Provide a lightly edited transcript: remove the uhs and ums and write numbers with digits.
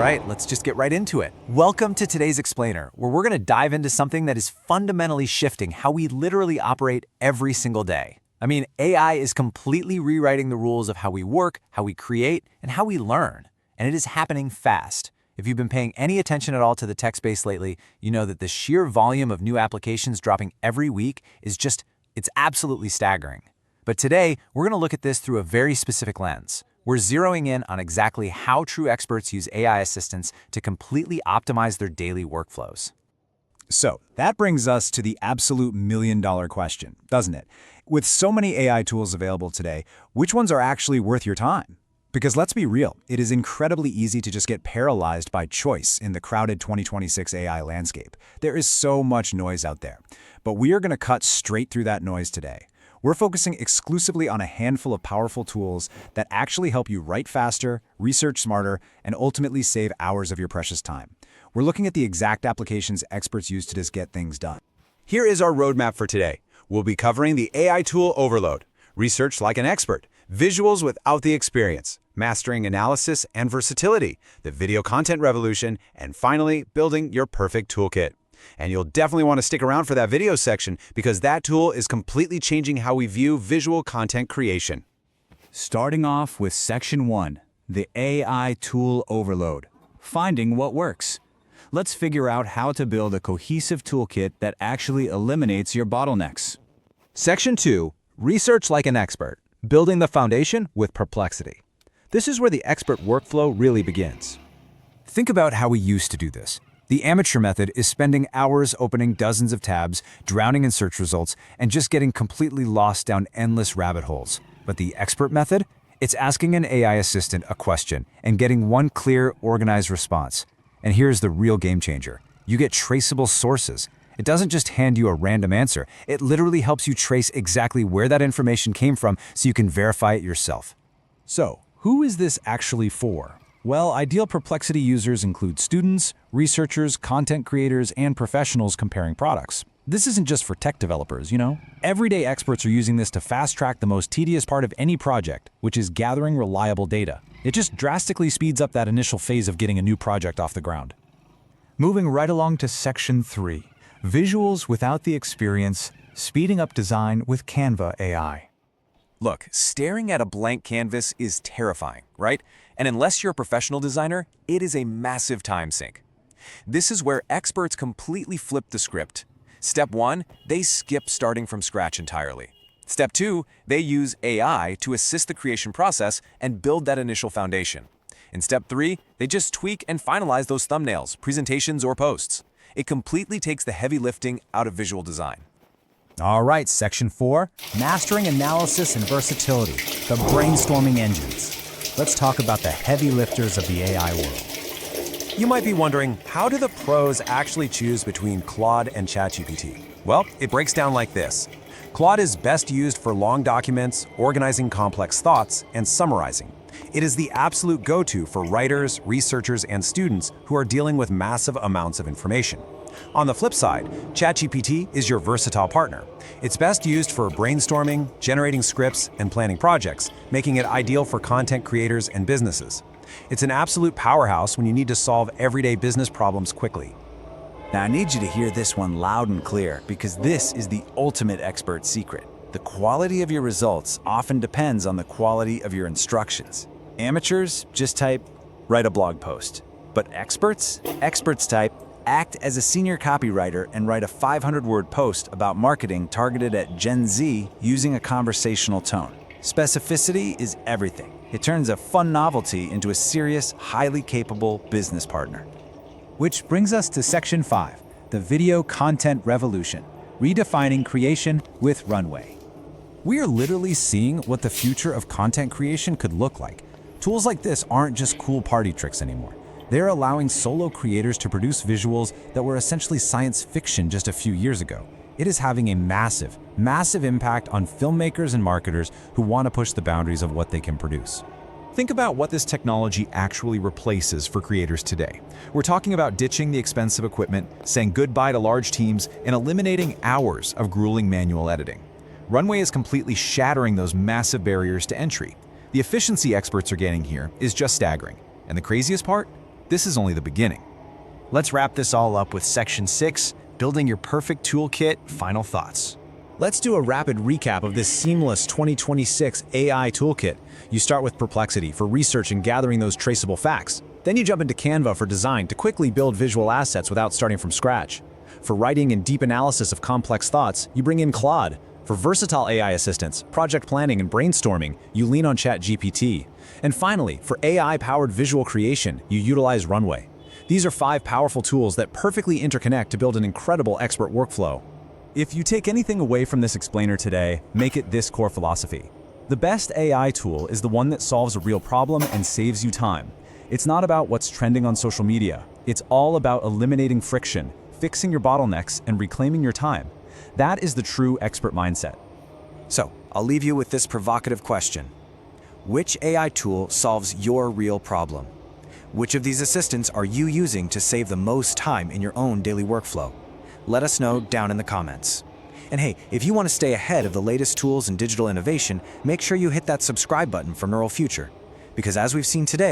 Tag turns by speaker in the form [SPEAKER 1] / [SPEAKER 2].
[SPEAKER 1] right, let's just get right into it. Welcome to today's Explainer, where we're going to dive into something that is fundamentally shifting how we literally operate every single day. I mean, AI is completely rewriting the rules of how we work, how we create, and how we learn. And it is happening fast. If you've been paying any attention at all to the tech space lately, you know that the sheer volume of new applications dropping every week is it's absolutely staggering. But today, we're going to look at this through a very specific lens. We're zeroing in on exactly how true experts use AI assistants to completely optimize their daily workflows.
[SPEAKER 2] So that brings us to the absolute million-dollar question, doesn't it? With so many AI tools available today, which ones are actually worth your time? Because let's be real, it is incredibly easy to just get paralyzed by choice in the crowded 2026 AI landscape. There is so much noise out there. But we are going to cut straight through that noise today. We're focusing exclusively on a handful of powerful tools that actually help you write faster, research smarter, and ultimately save hours of your precious time. We're looking at the exact applications experts use to just get things done.
[SPEAKER 3] Here is our roadmap for today. We'll be covering the AI tool overload, research like an expert, visuals without the experience, mastering analysis and versatility, the video content revolution, and finally, building your perfect toolkit. And you'll definitely want to stick around for that video section because that tool is completely changing how we view visual content creation.
[SPEAKER 2] Starting off with Section 1, the AI tool overload, finding what works. Let's figure out how to build a cohesive toolkit that actually eliminates your bottlenecks.
[SPEAKER 1] Section 2, research like an expert, building the foundation with Perplexity. This is where the expert workflow really begins. Think about how we used to do this. The amateur method is spending hours opening dozens of tabs, drowning in search results, and just getting completely lost down endless rabbit holes. But the expert method? It's asking an AI assistant a question and getting one clear, organized response. And here's the real game changer. You get traceable sources. It doesn't just hand you a random answer. It literally helps you trace exactly where that information came from so you can verify it yourself.
[SPEAKER 2] So, who is this actually for? Well, ideal Perplexity users include students, researchers, content creators, and professionals comparing products. This isn't just for tech developers, you know? Everyday experts are using this to fast-track the most tedious part of any project, which is gathering reliable data. It just drastically speeds up that initial phase of getting a new project off the ground. Moving right along to Section 3, visuals without the experience, speeding up design with Canva AI.
[SPEAKER 1] Look, staring at a blank canvas is terrifying, right? And unless you're a professional designer, it is a massive time sink. This is where experts completely flip the script. Step 1, they skip starting from scratch entirely. Step 2, they use AI to assist the creation process and build that initial foundation. In Step 3, they just tweak and finalize those thumbnails, presentations, or posts. It completely takes the heavy lifting out of visual design.
[SPEAKER 2] All right, Section 4, mastering analysis and versatility, the brainstorming engines. Let's talk about the heavy lifters of the AI world.
[SPEAKER 1] You might be wondering, how do the pros actually choose between Claude and ChatGPT? Well, it breaks down like this. Claude is best used for long documents, organizing complex thoughts, and summarizing. It is the absolute go-to for writers, researchers, and students who are dealing with massive amounts of information. On the flip side, ChatGPT is your versatile partner. It's best used for brainstorming, generating scripts, and planning projects, making it ideal for content creators and businesses. It's an absolute powerhouse when you need to solve everyday business problems quickly.
[SPEAKER 2] Now I need you to hear this one loud and clear because this is the ultimate expert secret. The quality of your results often depends on the quality of your instructions. Amateurs just type, write a blog post. But experts type, act as a senior copywriter and write a 500-word post about marketing targeted at Gen Z using a conversational tone. Specificity is everything. It turns a fun novelty into a serious, highly capable business partner. Which brings us to Section 5, the video content revolution, redefining creation with Runway.
[SPEAKER 1] We are literally seeing what the future of content creation could look like. Tools like this aren't just cool party tricks anymore. They're allowing solo creators to produce visuals that were essentially science fiction just a few years ago. It is having a massive, massive impact on filmmakers and marketers who want to push the boundaries of what they can produce. Think about what this technology actually replaces for creators today. We're talking about ditching the expensive equipment, saying goodbye to large teams, and eliminating hours of grueling manual editing. Runway is completely shattering those massive barriers to entry. The efficiency experts are getting here is just staggering. And the craziest part? this is only the beginning.
[SPEAKER 2] Let's wrap this all up with Section 6, Building Your Perfect Toolkit, Final Thoughts. Let's do a rapid recap of this seamless 2026 AI toolkit. You start with Perplexity for research and gathering those traceable facts. Then you jump into Canva for design to quickly build visual assets without starting from scratch. For writing and deep analysis of complex thoughts, you bring in Claude. For versatile AI assistance, project planning, and brainstorming, you lean on ChatGPT. And finally, for AI-powered visual creation, you utilize Runway. These are 5 powerful tools that perfectly interconnect to build an incredible expert workflow.
[SPEAKER 1] If you take anything away from this explainer today, make it this core philosophy. The best AI tool is the one that solves a real problem and saves you time. It's not about what's trending on social media. It's all about eliminating friction, fixing your bottlenecks, and reclaiming your time. That is the true expert mindset.
[SPEAKER 2] So, I'll leave you with this provocative question. Which AI tool solves your real problem? Which of these assistants are you using to save the most time in your own daily workflow? Let us know down in the comments. And hey, if you want to stay ahead of the latest tools and digital innovation, make sure you hit that subscribe button for Neural Future. Because as we've seen today,